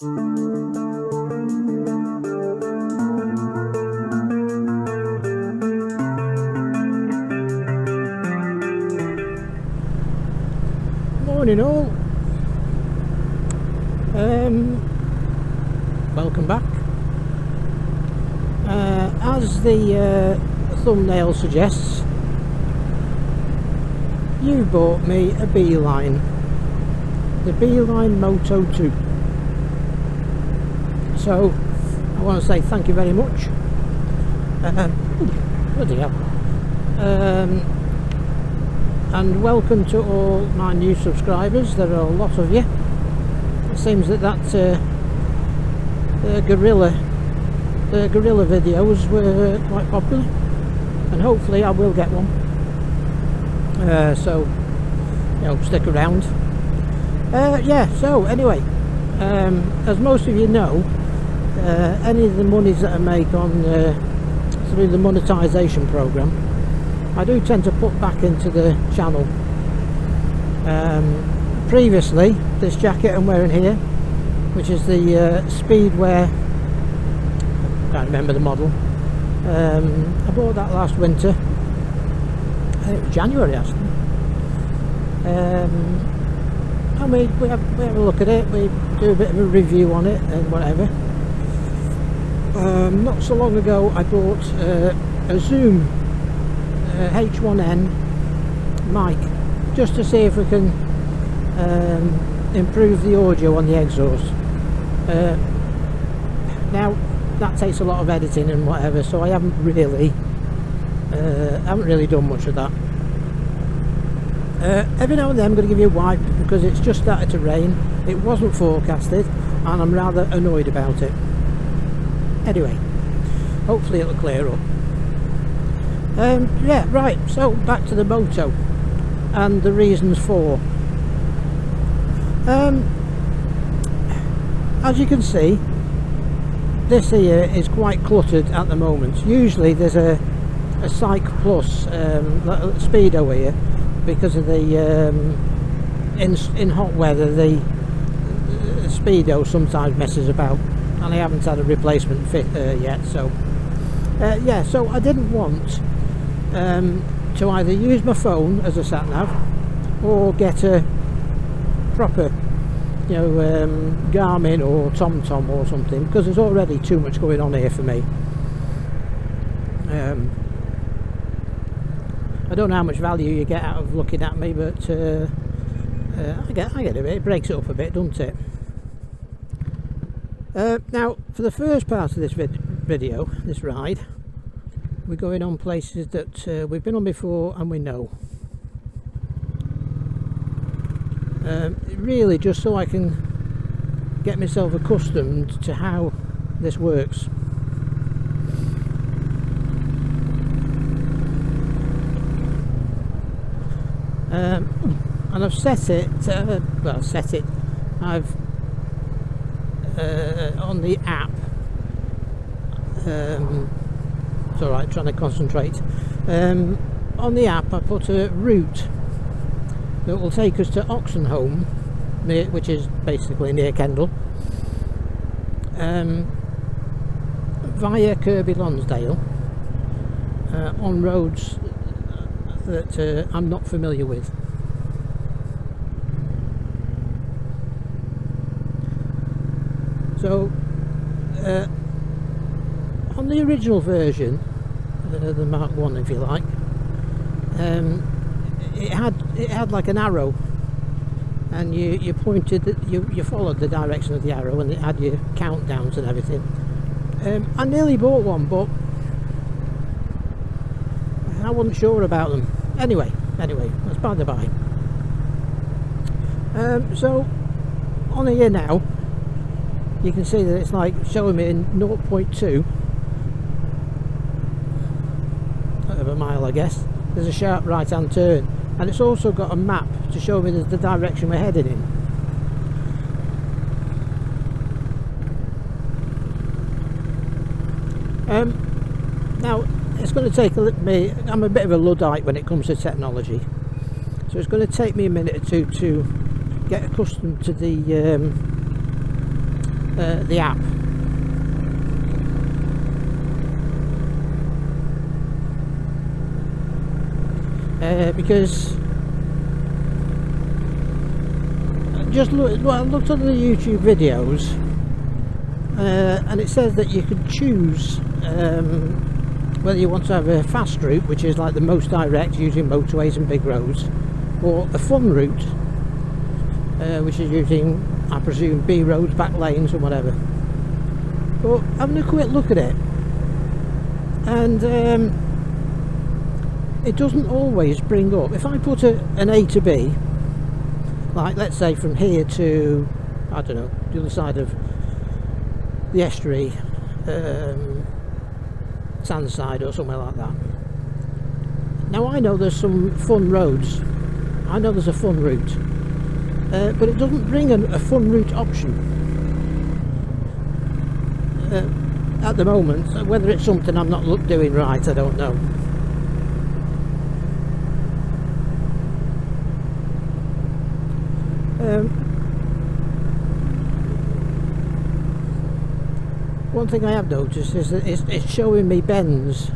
Morning all. Welcome back. As the thumbnail suggests, you bought me a Beeline, the Beeline Moto 2. So I want to say thank you very much. Bloody hell. And welcome to all my new subscribers. There are a lot of you. It seems that gorilla videos were quite popular, and hopefully I will get one. So you know, stick around. Yeah. So anyway, as most of you know, any of the monies that I make on through the monetization program, I do tend to put back into the channel. Previously, this jacket I'm wearing here, which is the Speedwear, I can't remember the model, I bought that last winter. It was January actually. And we have a look at it, we do a bit of a review on it and whatever. Not so long ago I bought a Zoom H1N mic, just to see if we can improve the audio on the exhaust. Now that takes a lot of editing and whatever, so I haven't really done much of that. Every now and then I'm going to give you a wipe because it's just started to rain. It wasn't forecasted and I'm rather annoyed about it. Anyway, hopefully it'll clear up. Yeah, right, so back to the Moto and the reasons for. As you can see, this here is quite cluttered at the moment. Usually there's a Psych Plus Speedo here, because of the in hot weather the Speedo sometimes messes about, and I haven't had a replacement fit yet. So yeah, so I didn't want to either use my phone as a sat nav or get a proper, you know, Garmin or TomTom or something, because there's already too much going on here for me. I don't know how much value you get out of looking at me, but I get a bit. It breaks it up a bit, doesn't it? Now, for the first part of this video, this ride, we're going on places that we've been on before and we know. Really just so I can get myself accustomed to how this works. And I've set it, I've on the app, it's alright, trying to concentrate. On the app I put a route that will take us to Oxenholme, which is basically near Kendal, via Kirby Lonsdale, on roads that I'm not familiar with. So on the original version, the Mark 1 if you like, it had like an arrow, and you pointed, you followed the direction of the arrow, and it had your countdowns and everything. I nearly bought one, but I wasn't sure about them. Anyway, that's by the by. So on here now, you can see that it's like showing me in 0.2 of a mile, I guess. There's a sharp right hand turn, and it's also got a map to show me the direction we're heading in. Now it's going to take me, I'm a bit of a Luddite when it comes to technology, so it's going to take me a minute or two to get accustomed to the the app. Because I looked at the YouTube videos, and it says that you could choose whether you want to have a fast route, which is like the most direct using motorways and big roads, or a fun route, which is using, I presume, B roads, back lanes or whatever. But having a quick look at it, and it doesn't always bring up, if I put an A to B, like let's say from here to, I don't know, the other side of the estuary, Sandside or somewhere like that. Now I know there's some fun roads, I know there's a fun route, but it doesn't bring a fun route option at the moment. Whether it's something I'm not doing right, I don't know. One thing I have noticed is that it's showing me bends,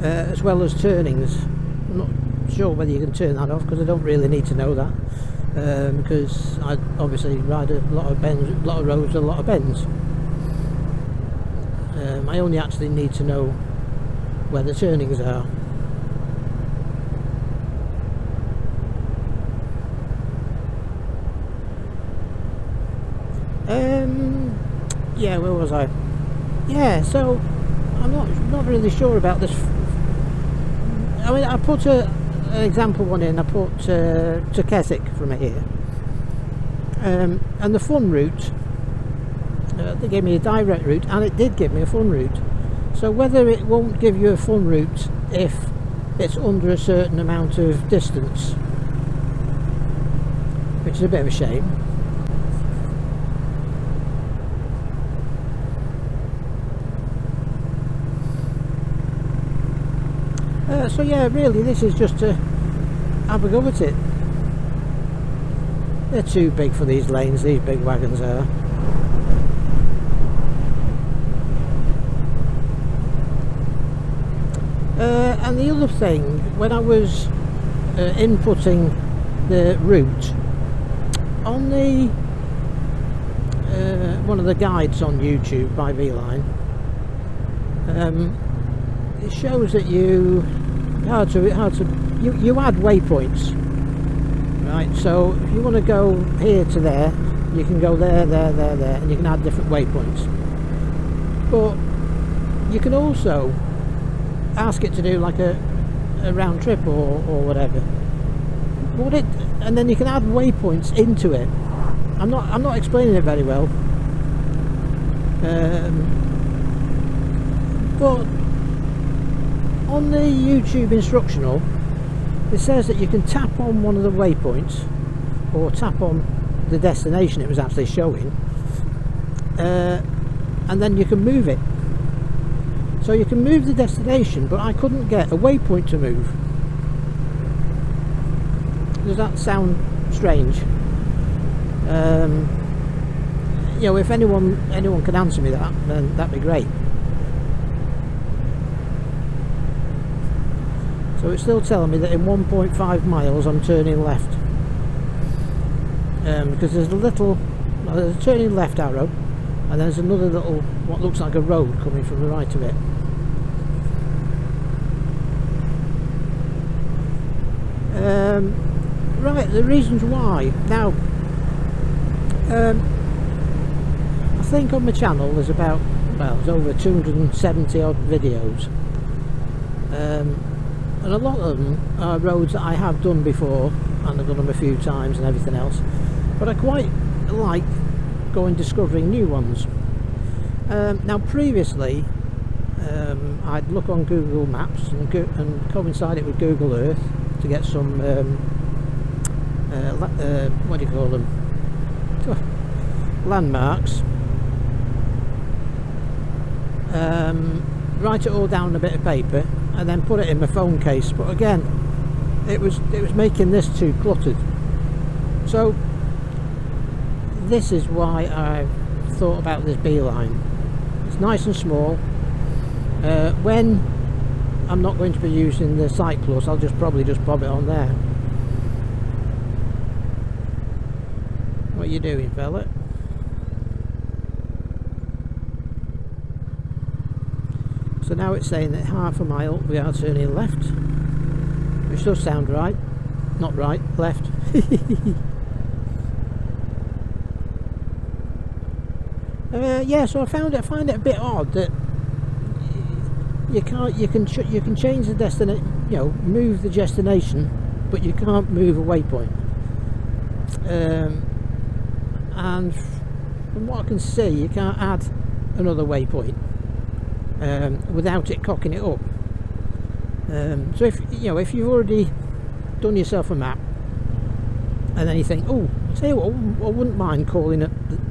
as well as turnings. I'm not sure whether you can turn that off, because I don't really need to know that, because I obviously ride a lot of bends, a lot of roads, a lot of bends. I only actually need to know where the turnings are. Yeah, where was I? Yeah, so I'm not really sure about this. I mean, I put an example one in. I put to Keswick from here, and the fun route. They gave me a direct route, and it did give me a fun route. So whether it won't give you a fun route if it's under a certain amount of distance, which is a bit of a shame. So yeah, really this is just to have a go at it. They're too big for these lanes, these big wagons are. And the other thing, when I was inputting the route on the one of the guides on YouTube by Beeline, it shows that you add waypoints, right? So if you want to go here to there, you can go there, and you can add different waypoints. But you can also ask it to do like a round trip or whatever. And then you can add waypoints into it. I'm not explaining it very well, but on the YouTube instructional, it says that you can tap on one of the waypoints, or tap on the destination it was actually showing, and then you can move it. So you can move the destination, but I couldn't get a waypoint to move. Does that sound strange? You know, if anyone can answer me that, then that'd be great. So it's still telling me that in 1.5 miles I'm turning left, because there's there's a turning left arrow, and there's another little, what looks like a road coming from the right of it. Right, the reasons why. Now, I think on my channel there's about, well, there's over 270 odd videos, and a lot of them are roads that I have done before, and I've done them a few times and everything else, but I quite like going discovering new ones. Now previously I'd look on Google Maps and coincide it with Google Earth to get some what do you call them, landmarks, write it all down on a bit of paper and then put it in my phone case. But again, it was making this too cluttered, So this is why I've thought about this Beeline. It's nice and small. When I'm not going to be using the Sight Plus, I'll probably just bob it on there. What are you doing, fella? So now it's saying that half a mile we are turning left, which does sound right. Not right, left. Yeah, so I find it a bit odd that you can change the destination, you know, move the destination, but you can't move a waypoint. And from what I can see, you can't add another waypoint without it cocking it up. So if you've already done yourself a map, and then you think, oh, say what, I wouldn't mind calling it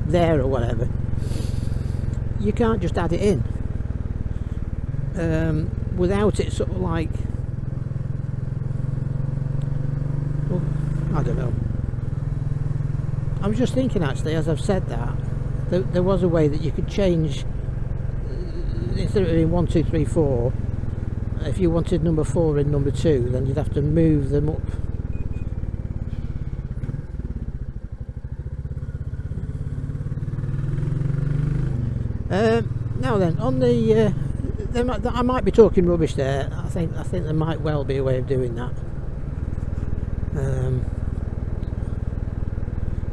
there or whatever, you can't just add it in without it sort of like, well, I don't know. I was just thinking actually, as I've said that, there was a way that you could change, instead of doing 1, 2, 3, 4, if you wanted number 4 and number 2, then you'd have to move them up. Now then, on the I might be talking rubbish there. I think there might well be a way of doing that.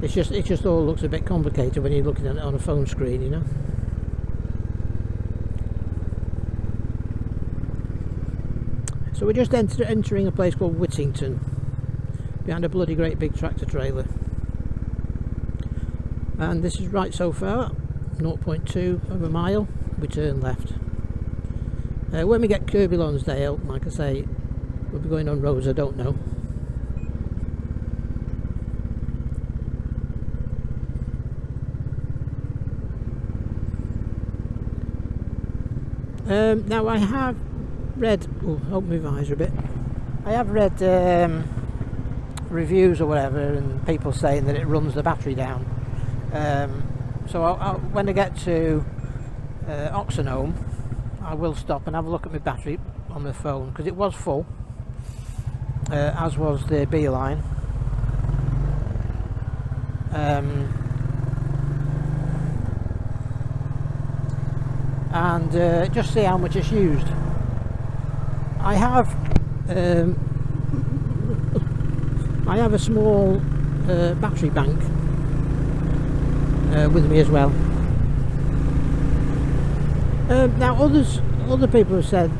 It just all looks a bit complicated when you're looking at it on a phone screen, you know. So we're just entering a place called Whittington, behind a bloody great big tractor trailer. And this is right so far, 0.2 of a mile, we turn left. When we get Kirby Lonsdale, like I say, we'll be going on roads I don't know. Now I have read, open my visor a bit, I have read reviews or whatever, and people saying that it runs the battery down. So when I get to Oxenholme, I will stop and have a look at my battery on my phone, because it was full, as was the Beeline. And just see how much it's used. I have a small battery bank with me as well. Now other people have said,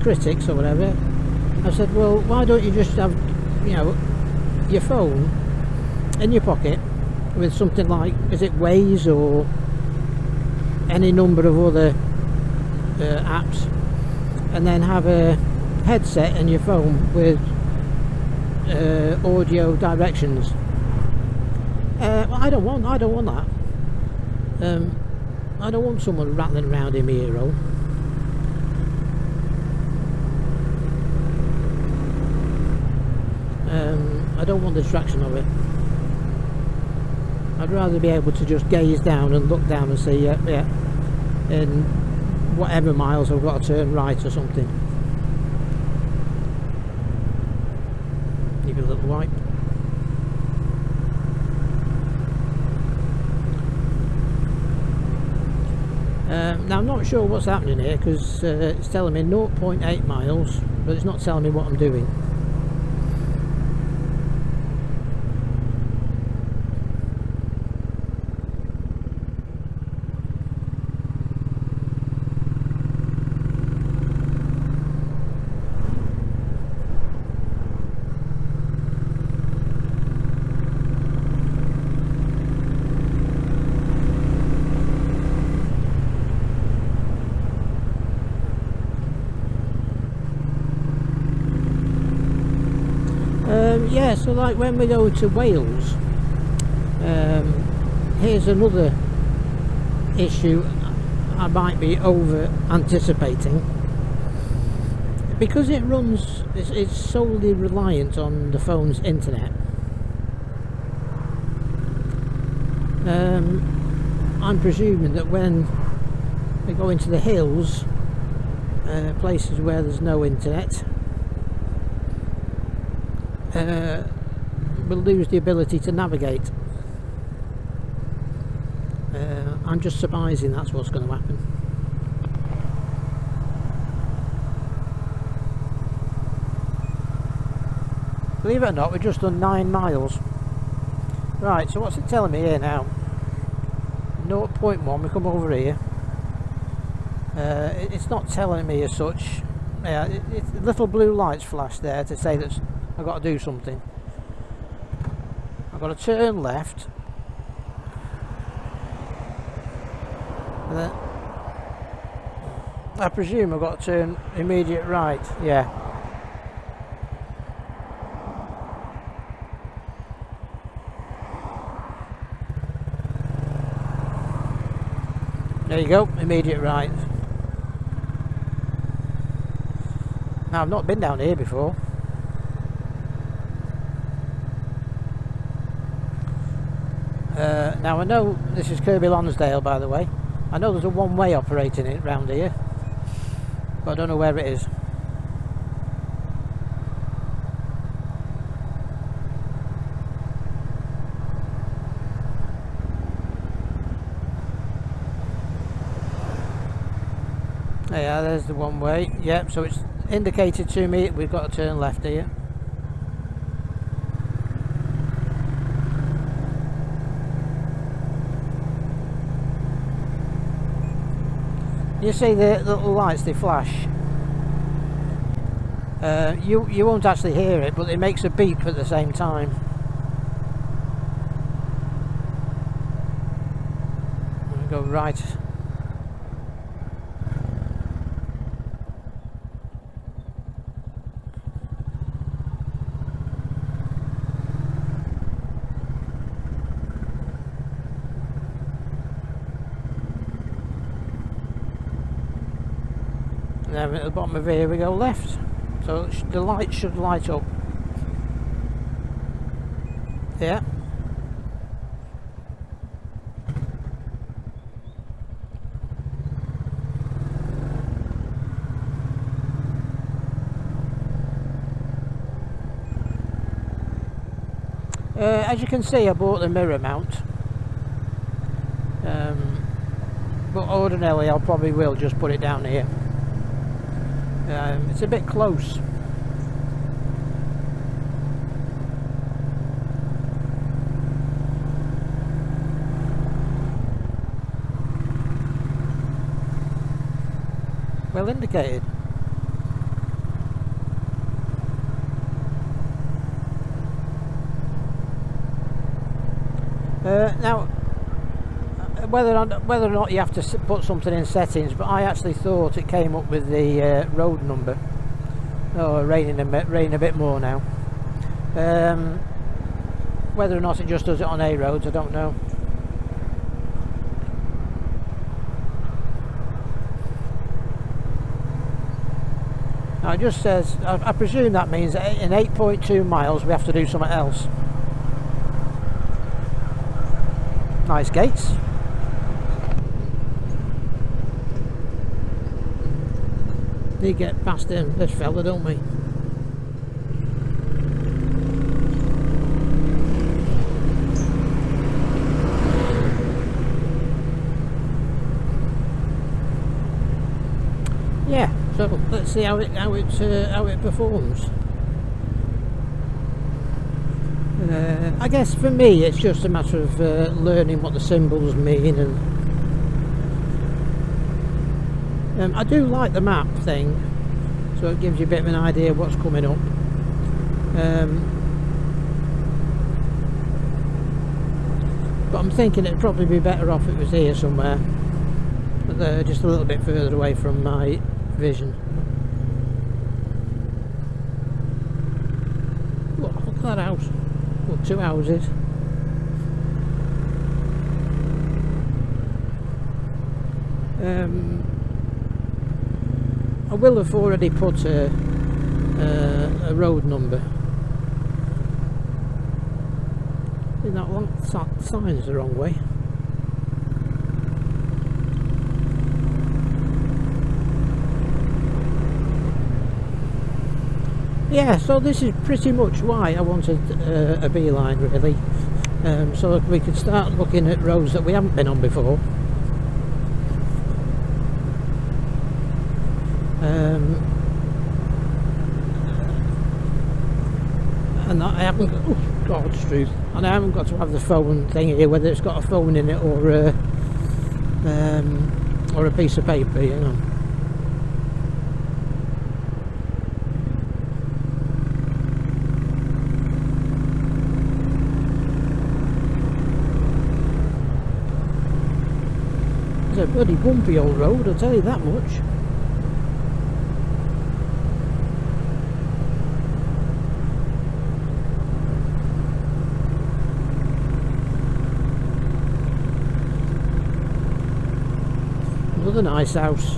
critics or whatever, have said, well, why don't you just have, you know, your phone in your pocket with something like, is it Waze or any number of other apps, and then have a headset in your phone with audio directions. Well, I don't want that. I don't want someone rattling around in my ear hole. I don't want the distraction of it. I'd rather be able to just gaze down and look down and see, yeah, in whatever miles I've got to turn right or something. Give it a little wipe. Now I'm not sure what's happening here, because it's telling me 0.8 miles, but it's not telling me what I'm doing. Yeah, so like when we go to Wales, here's another issue I might be over anticipating, because it's solely reliant on the phone's internet. I'm presuming that when they go into the hills, places where there's no internet, we'll lose the ability to navigate. I'm just surmising that's what's going to happen. Believe it or not, we've just done 9 miles. Right, so what's it telling me here now? 0.1, we come over here. It's not telling me as such. It's little blue lights flash there to say that I've got to do something. I've got to turn left. And then I presume I've got to turn immediate right. Yeah. There you go, immediate right. Now, I've not been down here before. Now I know this is Kirby Lonsdale, by the way. I know there's a one-way operating it round here, but I don't know where it is. Yeah, there's the one way. Yep, so it's indicated to me we've got to turn left here. You see the little lights, they flash. You won't actually hear it, but it makes a beep at the same time. Go right. Now at the bottom of here we go left, so the light should light up. Yeah. As you can see, I bought the mirror mount, but ordinarily I probably will just put it down here. It's a bit close. Well indicated. Now, whether or not you have to put something in settings, but I actually thought it came up with the road number. Oh, raining a bit more now. Whether or not it just does it on A roads, I don't know. Now it just says, I presume that means that in 8.2 miles we have to do something else. Nice gates. We get past him, this fella, don't we? Yeah, so let's see how it performs. I guess for me it's just a matter of learning what the symbols mean, and I do like the map thing, so it gives you a bit of an idea of what's coming up. But I'm thinking it'd probably be better off if it was here somewhere, but just a little bit further away from my vision. Look at that house. Well, 2 houses. I will have already put a road number. See that one? Sign's the wrong way. yeah, so this is pretty much why I wanted a Beeline, really, so that we could start looking at roads that we haven't been on before. And I haven't got, oh, God's truth, and I haven't got to have the phone thing here, whether it's got a phone in it or a piece of paper, you know. It's a bloody bumpy old road, I'll tell you that much. Another nice house.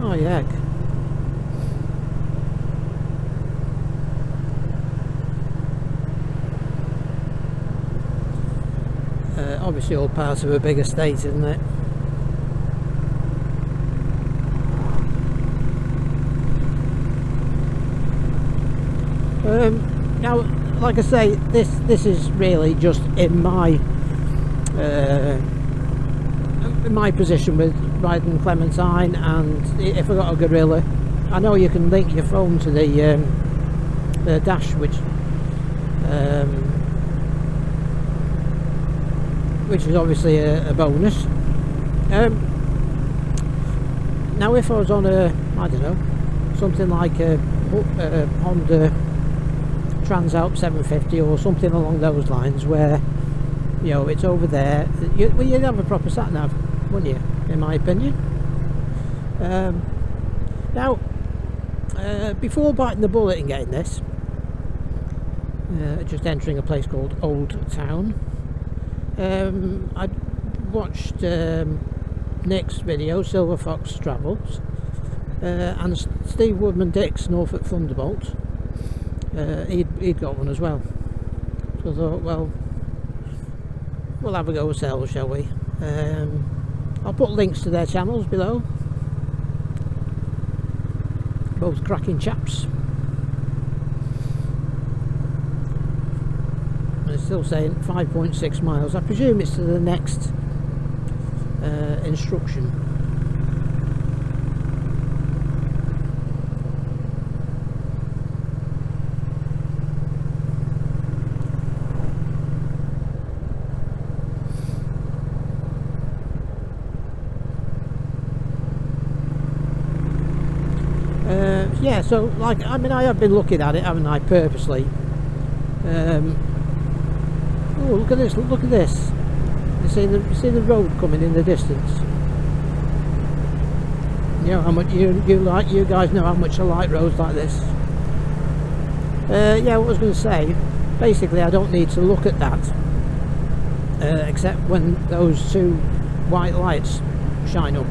Oh, yeah. Obviously all part of a big estate, isn't it? Now, like I say, this is really just in my position with riding Clementine, and if I got a gorilla, I know you can link your phone to the dash, which is obviously a bonus. Now, if I was on a, I don't know, something like a Honda Transalp 750 or something along those lines, where, you know, it's over there, well, you'd have a proper sat nav, wouldn't you, in my opinion. Now, before biting the bullet and getting this, just entering a place called Old Town, I watched Nick's video, Silver Fox Travels, and Steve Woodman Dick's Norfolk Thunderbolt. He'd got one as well, so I thought, well, we'll have a go ourselves, shall we? I'll put links to their channels below. Both cracking chaps. And it's still saying 5.6 miles. I presume it's to the next instruction. Yeah, so, like, I mean, I have been looking at it, haven't I, purposely. Oh, look at this, look at this. You see the road coming in the distance. You know how much you guys know how much I like roads like this. Yeah, what I was going to say, basically I don't need to look at that, except when those two white lights shine up.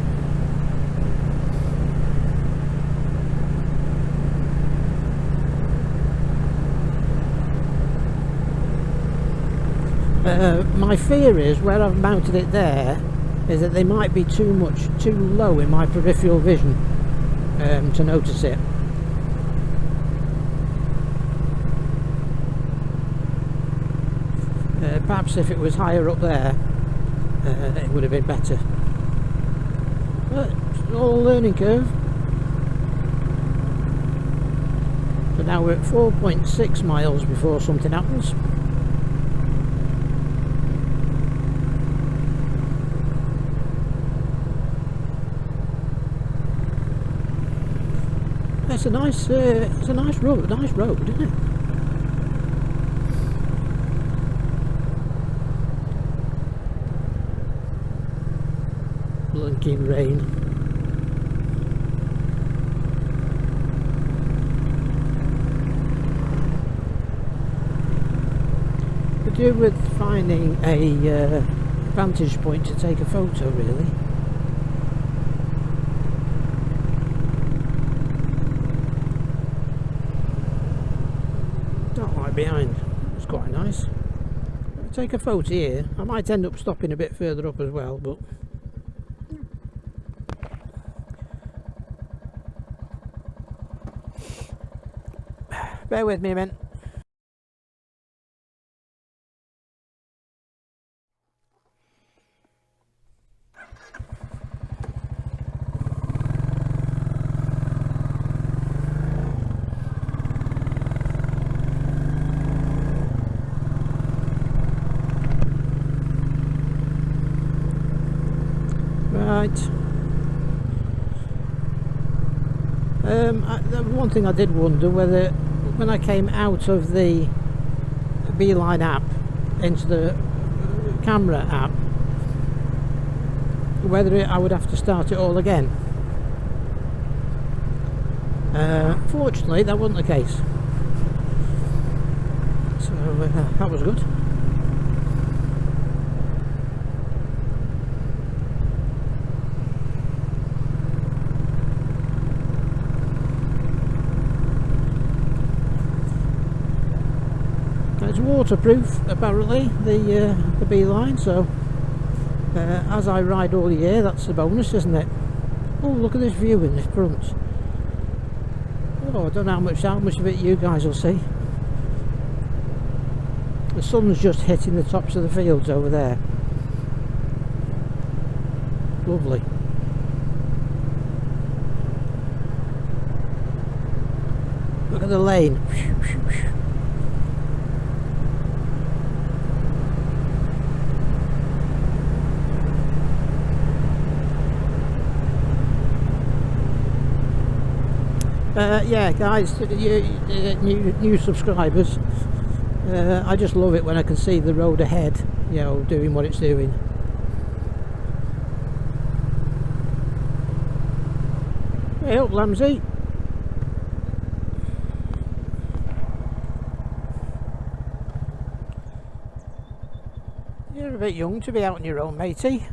My fear is, where I've mounted it there, is that they might be too low in my peripheral vision to notice it. Perhaps if it was higher up there, it would have been better. But it's all a learning curve. So now we're at 4.6 miles before something happens. It's a nice road, isn't it? Blinking rain. Could do with finding a vantage point to take a photo, really. Behind, it's quite nice. I'll take a photo here. I might end up stopping a bit further up as well, but Bear with me a minute. Right. The one thing I did wonder whether when I came out of the Beeline app into the camera app, whether I would have to start it all again. Fortunately, that wasn't the case. So that was good. It's waterproof apparently, the Beeline, so as I ride all year, that's a bonus, isn't it? Oh, look at this view in the front. Oh, I don't know how much of it you guys will see. The sun's just hitting the tops of the fields over there. Lovely. Look at the lane. Yeah, guys, new subscribers, I just love it when I can see the road ahead, you know, doing what it's doing. Hey up, Lamsey. You're a bit young to be out on your own, matey.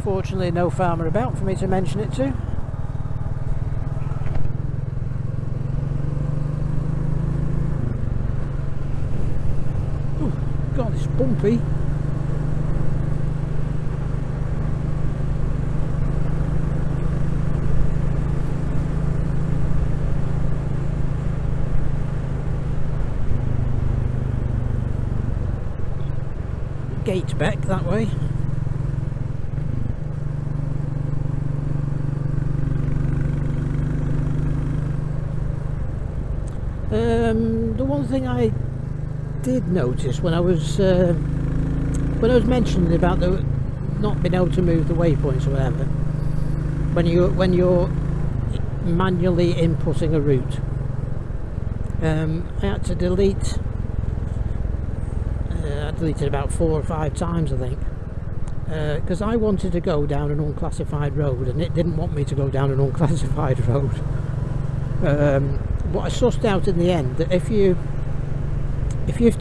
Fortunately, no farmer about for me to mention it to. Oh God, it's bumpy. Gate back that way. The one thing I did notice when I was mentioning about the not being able to move the waypoints or whatever, when you're manually inputting a route, I had to delete. I deleted about 4 or 5 times, I think, because I wanted to go down an unclassified road and it didn't want me to go down an unclassified road. But I sussed out in the end that if you've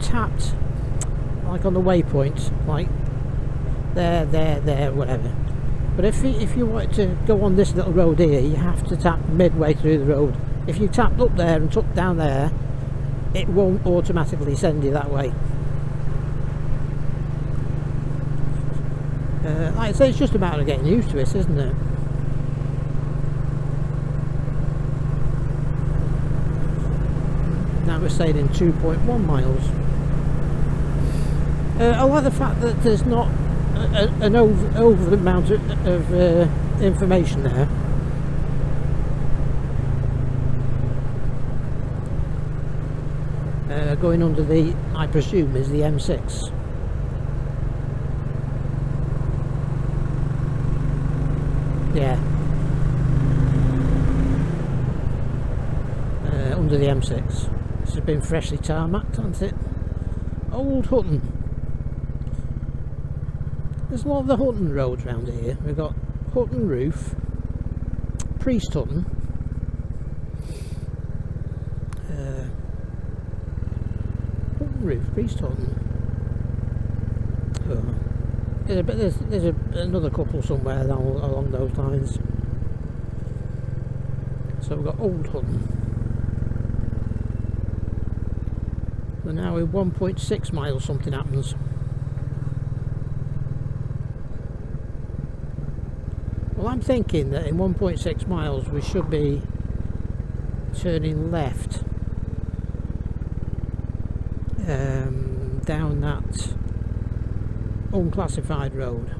tapped, like on the waypoint, like there, whatever, but if you wanted to go on this little road here, you have to tap midway through the road. If you tapped up there and took down there, it won't automatically send you that way. Like I say, it's just a matter of getting used to it, isn't it? Now we're staying in 2.1 miles. I like the fact that there's not an over amount of information there. Going under the, I presume, is the M6. Yeah. Under the M6. This has been freshly tarmacked, hasn't it? Old Hutton. There's a lot of the Hutton roads round here. We've got Hutton Roof, Priest Hutton, Hutton Roof, Priest Hutton. Oh. There's another couple somewhere along those lines. So we've got Old Hutton. We're now in 1.6 miles, something happens. Well, I'm thinking that in 1.6 miles we should be turning left down that unclassified road.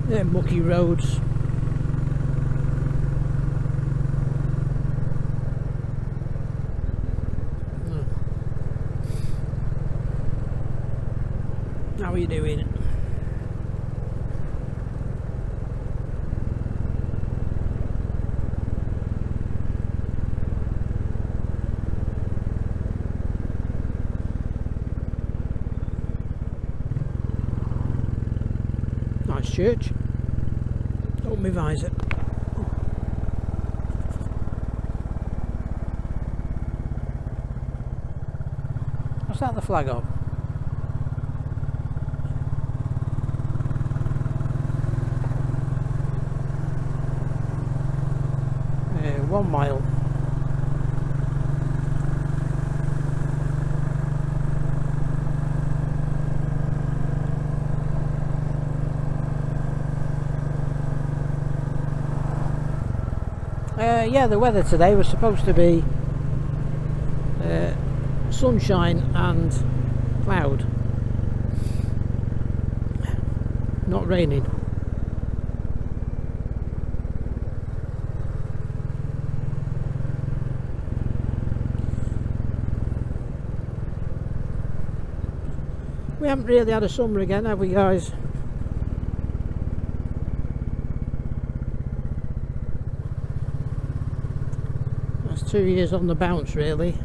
They're mucky roads. How are you doing? Nice church. Open my visor. What's that the flag of? Yeah, 1 mile. Yeah, the weather today was supposed to be sunshine and cloud, not raining. We haven't really had a summer again, have we, guys? That's 2 years on the bounce, really.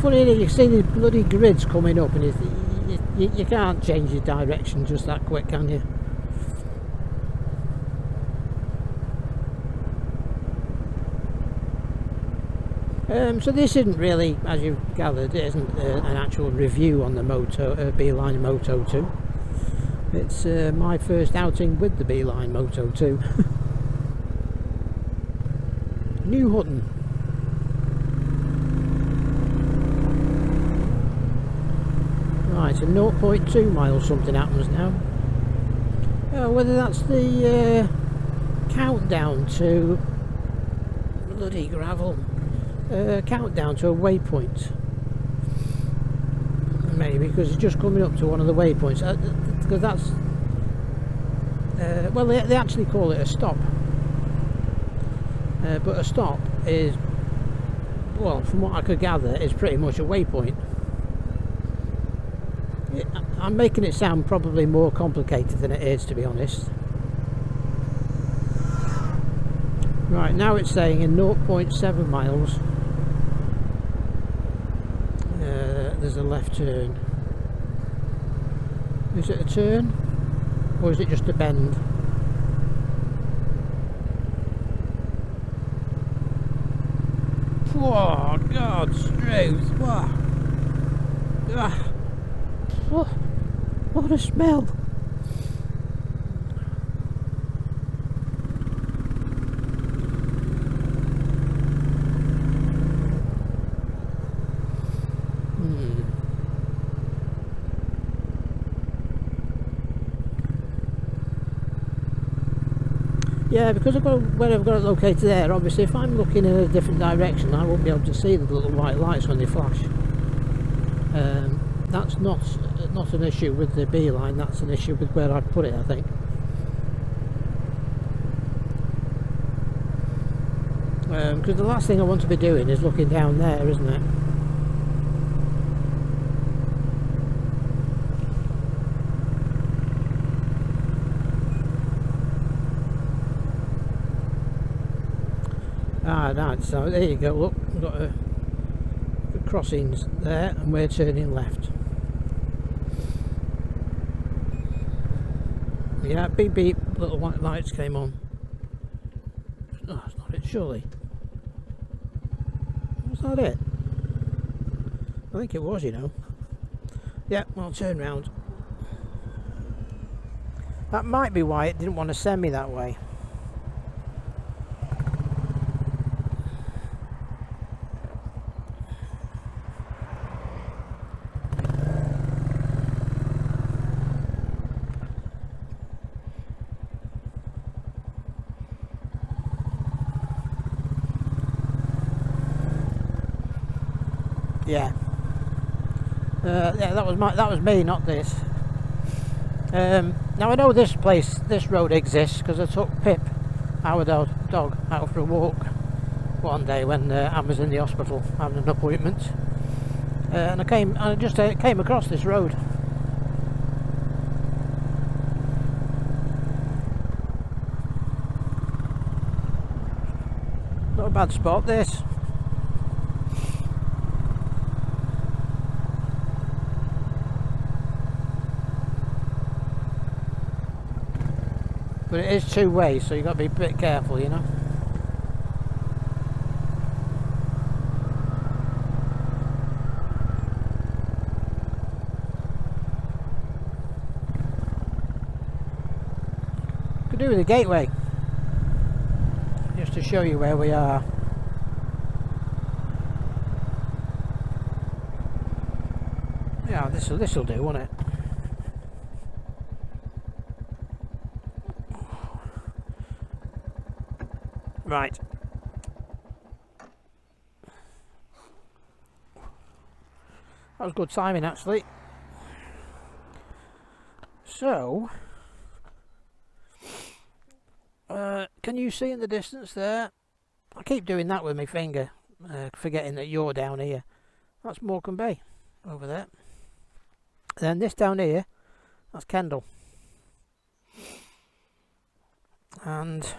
Funny, you see the bloody grids coming up, and you can't change your direction just that quick, can you? So this isn't really, as you've gathered, it isn't an actual review on the Moto, Beeline Moto 2. It's my first outing with the Beeline Moto 2. New Hutton. Right, so 0.2 miles something happens now. Whether that's the countdown to bloody gravel, countdown to a waypoint, maybe, because it's just coming up to one of the waypoints. Because that's well, they actually call it a stop, but a stop is, well, from what I could gather, is pretty much a waypoint. I'm making it sound probably more complicated than it is, to be honest. Right, now it's saying in 0.7 miles there's a left turn. Is it a turn or is it just a bend? Oh, God's truth! What? What a smell! Yeah, because I've got where I've got it located there. Obviously, if I'm looking in a different direction, I won't be able to see the little white lights when they flash. That's not an issue with the Beeline. That's an issue with where I put it, I think. Because the last thing I want to be doing is looking down there, isn't it? Ah, right, so there you go, look, we've got a crossings there and we're turning left. Yeah, beep beep, little white lights came on. Oh, that's not it, surely. Was that it? I think it was, you know. Yeah, well, turn round. That might be why it didn't want to send me that way. Yeah. Yeah, that was me, not this. Now I know this road exists because I took Pip, our dog, out for a walk one day when Anne was in the hospital having an appointment, and I just came across this road. Not a bad spot, this. But it is two ways, so you've got to be a bit careful, you know. Could do with the gateway, just to show you where we are. Yeah, this'll do, won't it? Right. That was good timing, actually. So, can you see in the distance there? I keep doing that with my finger, forgetting that you're down here. That's Morecambe Bay over there. And then this down here, that's Kendal. And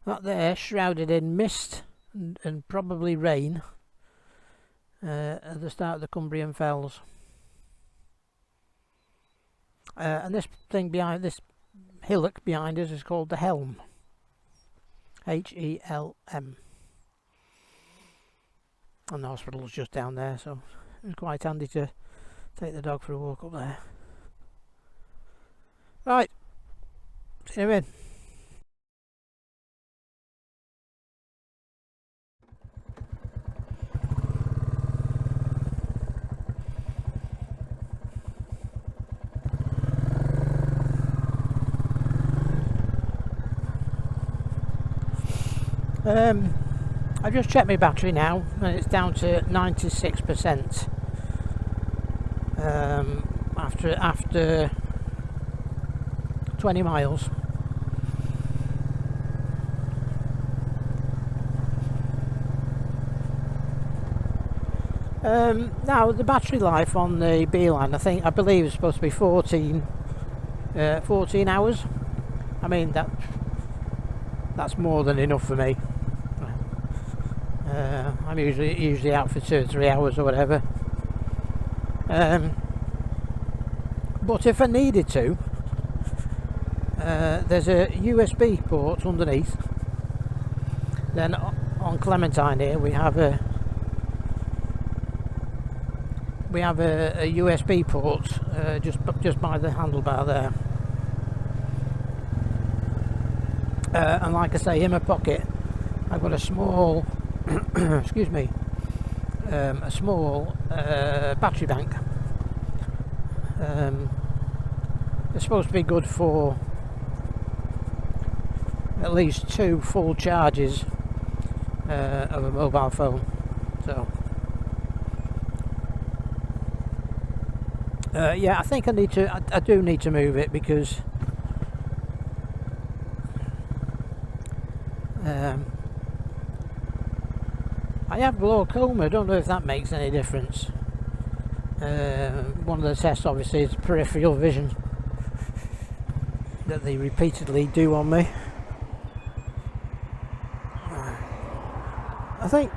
that there, shrouded in mist and probably rain, at the start of the Cumbrian Fells. And this thing behind, this hillock behind us, is called the Helm. H-E-L-M. And the hospital's just down there, so it was quite handy to take the dog for a walk up there. Right, see you in. I've just checked my battery now and it's down to 96% after 20 miles. Now the battery life on the Beeline, I believe is supposed to be 14 hours. I mean that's more than enough for me. I'm usually out for 2 or 3 hours or whatever. But if I needed to, there's a USB port underneath. Then on Clementine here we have a USB port just by the handlebar there. And like I say, in my pocket I've got a small excuse me, a small battery bank. It's supposed to be good for at least 2 full charges of a mobile phone. So yeah, I think I do need to move it because I have glaucoma. I don't know if that makes any difference. One of the tests obviously is peripheral vision. that they repeatedly do on me. I think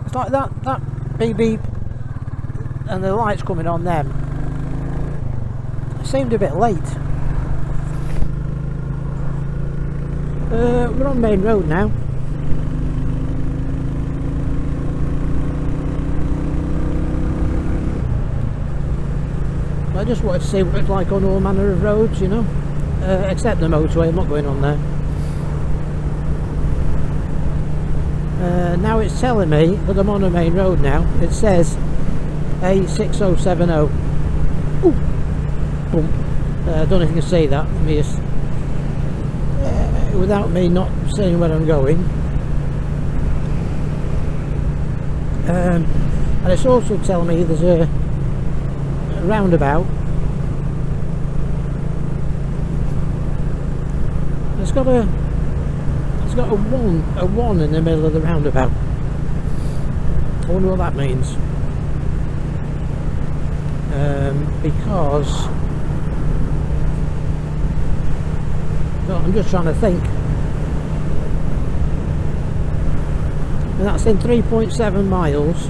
it's like that beep beep and the lights coming on them. It seemed a bit late. We're on main road now. I just wanted to see what it's like on all manner of roads, you know, except the motorway. I'm not going on there. Now it's telling me that I'm on a main road now. It says A6070. Ooh, bump. I don't know if you can see that. Let me just, without me not saying where I'm going. And it's also telling me there's a roundabout. It's got a one in the middle of the roundabout. I wonder what that means. Because no, I'm just trying to think. And that's in 3.7 miles.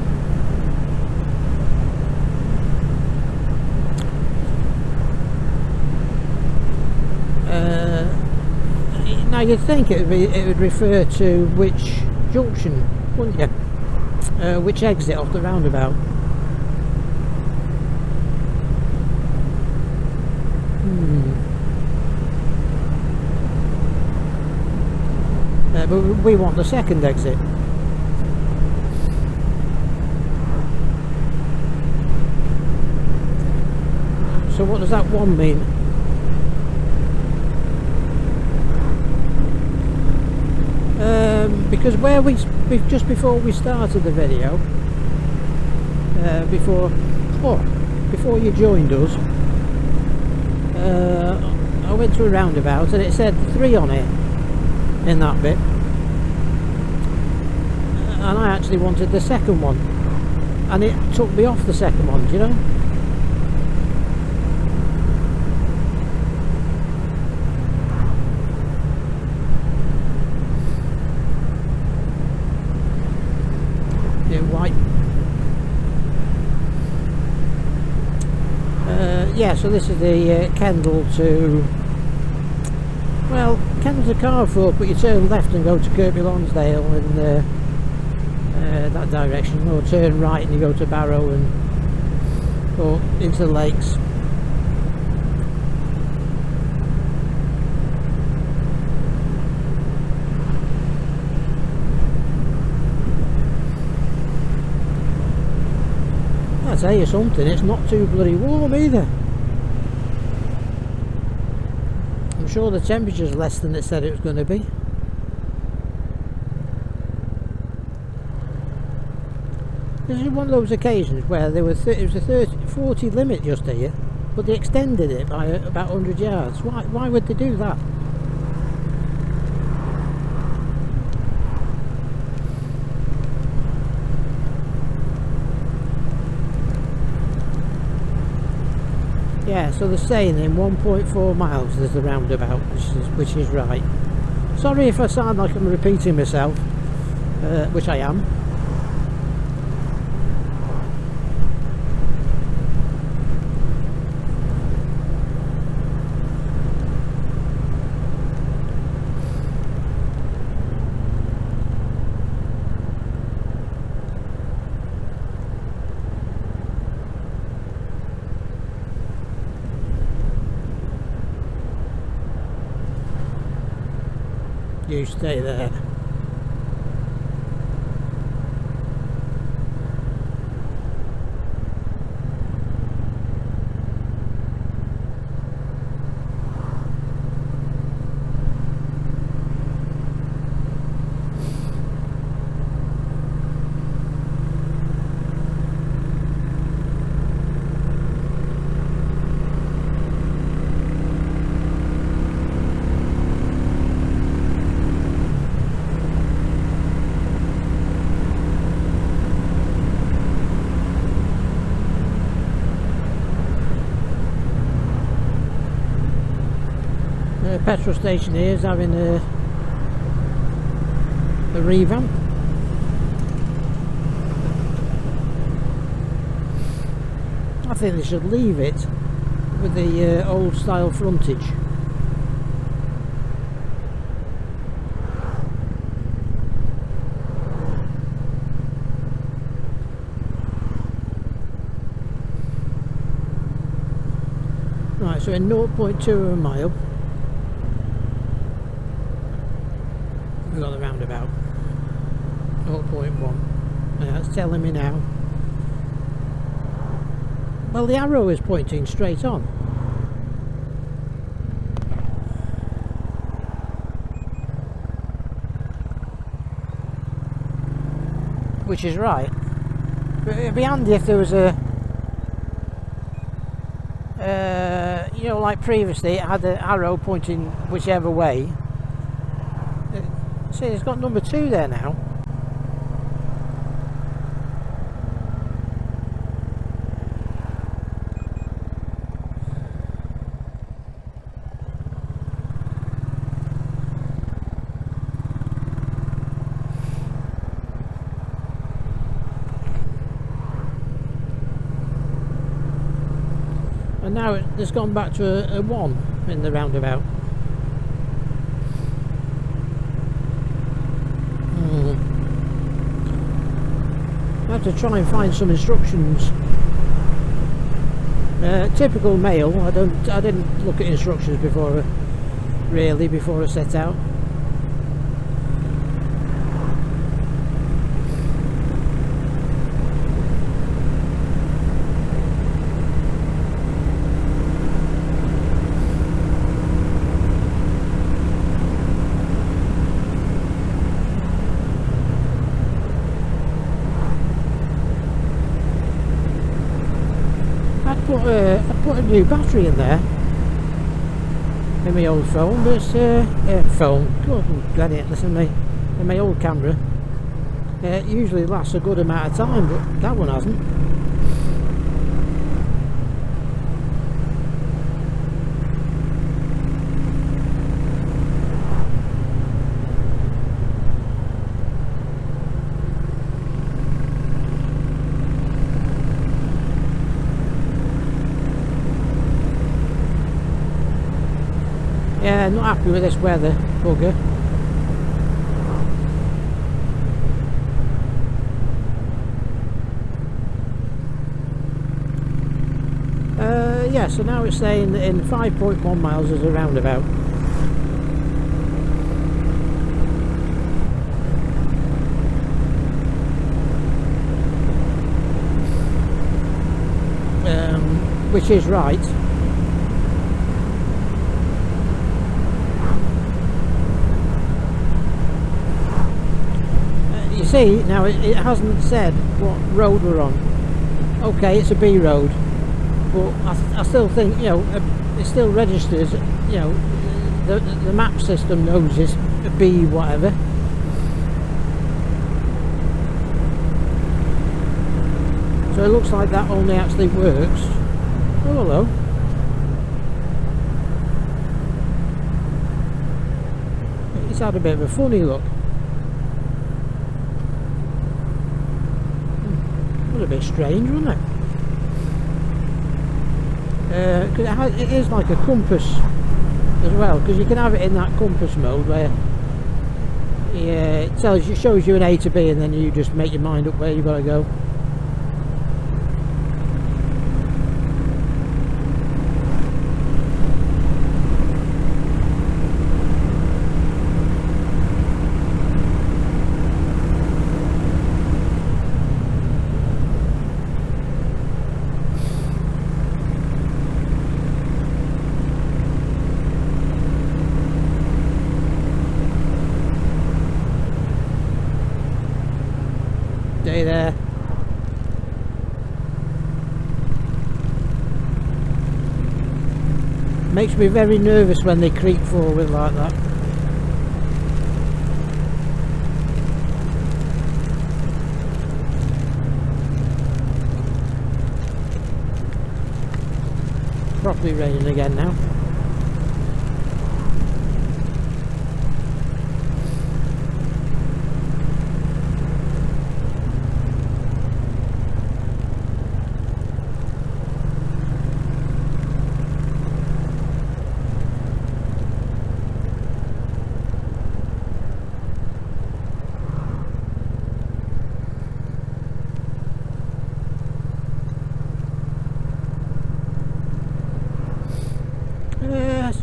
Now you'd think it would refer to which junction, wouldn't you? Which exit off the roundabout. But we want the second exit. So what does that one mean? Because where just before we started the video, before you joined us, I went to a roundabout and it said 3 on it in that bit, and I actually wanted the second one, and it took me off the second one, do you know? White. Yeah, so this is the Kendal to, well, Kendal to Carrefour, but you turn left and go to Kirkby Lonsdale in that direction, or turn right and you go to Barrow and go into the lakes. I tell you something, it's not too bloody warm either. I'm sure the temperature's less than it said it was going to be. This is one of those occasions where there was it was a 40 limit just here, but they extended it by about 100 yards. Why would they do that? Yeah, so they're saying in 1.4 miles there's the roundabout, which is right. Sorry if I sound like I'm repeating myself, which I am. You stay there. petrol station here is having a revamp. I think they should leave it with the old style frontage. Right, so in 0.2 of a mile we've got the roundabout. 0.1. That's telling me now. Well, the arrow is pointing straight on. Which is right. But it'd be handy if there was a you know, like previously it had the arrow pointing whichever way. See, it's got number 2 there now. And now it's gone back to a 1 in the roundabout. I have to try and find some instructions. Typical mail. I didn't look at instructions before I set out. I put a new battery in there in my old phone, but it's in my old camera. It usually lasts a good amount of time, but that one hasn't. Yeah, not happy with this weather, bugger. Yeah, so now it's saying that in 5.1 miles there's a roundabout. Which is right. You see, now it hasn't said what road we're on. Okay, it's a B road, but I still think, you know, it still registers, you know, the map system knows it's a B whatever. So it looks like that only actually works. Oh, hello. It's had a bit of a funny look. A bit strange, wasn't it? Because it is like a compass as well, because you can have it in that compass mode where it shows you an A to B, and then you just make your mind up where you've got to go. Stay there. Makes me very nervous when they creep forward like that. Properly raining again now.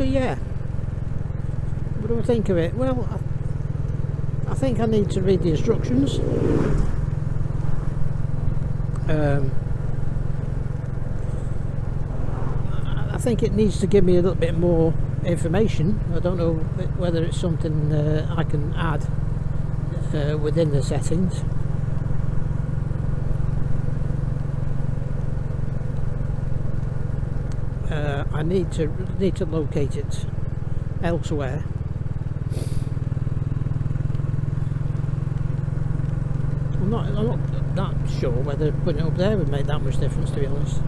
So yeah, what do I think of it? Well, I think I need to read the instructions. I think it needs to give me a little bit more information. I don't know whether it's something I can add within the settings. I need to locate it elsewhere. I'm not that sure whether putting it up there would make that much difference, to be honest.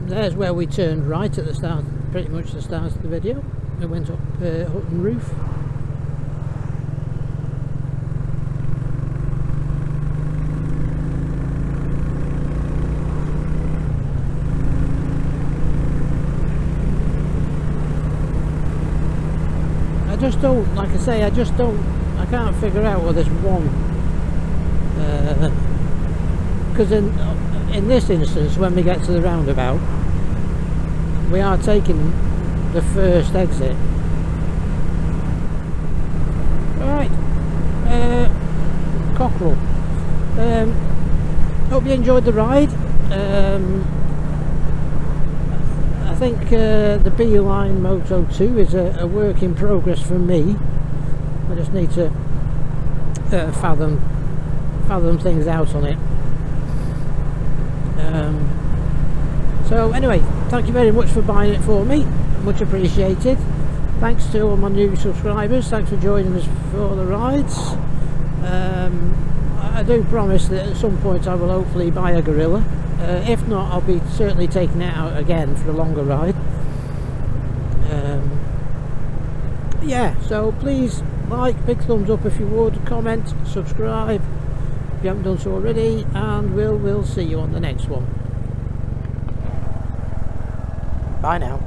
There's where we turned right at the start, pretty much the start of the video. We went up Hutton Roof. I just don't, like I say, I can't figure out whether there's one, because in this instance, when we get to the roundabout, we are taking the first exit. Right, Cockerel. Hope you enjoyed the ride. I think the Beeline Moto 2 is a work in progress for me. I just need to fathom things out on it. So anyway, thank you very much for buying it for me, much appreciated. Thanks to all my new subscribers, thanks for joining us for the rides. I do promise that at some point I will hopefully buy a Gorilla. If not, I'll be certainly taking it out again for a longer ride. Yeah, so please like, big thumbs up if you would, comment, subscribe if you haven't done so already, and we'll see you on the next one. Bye now.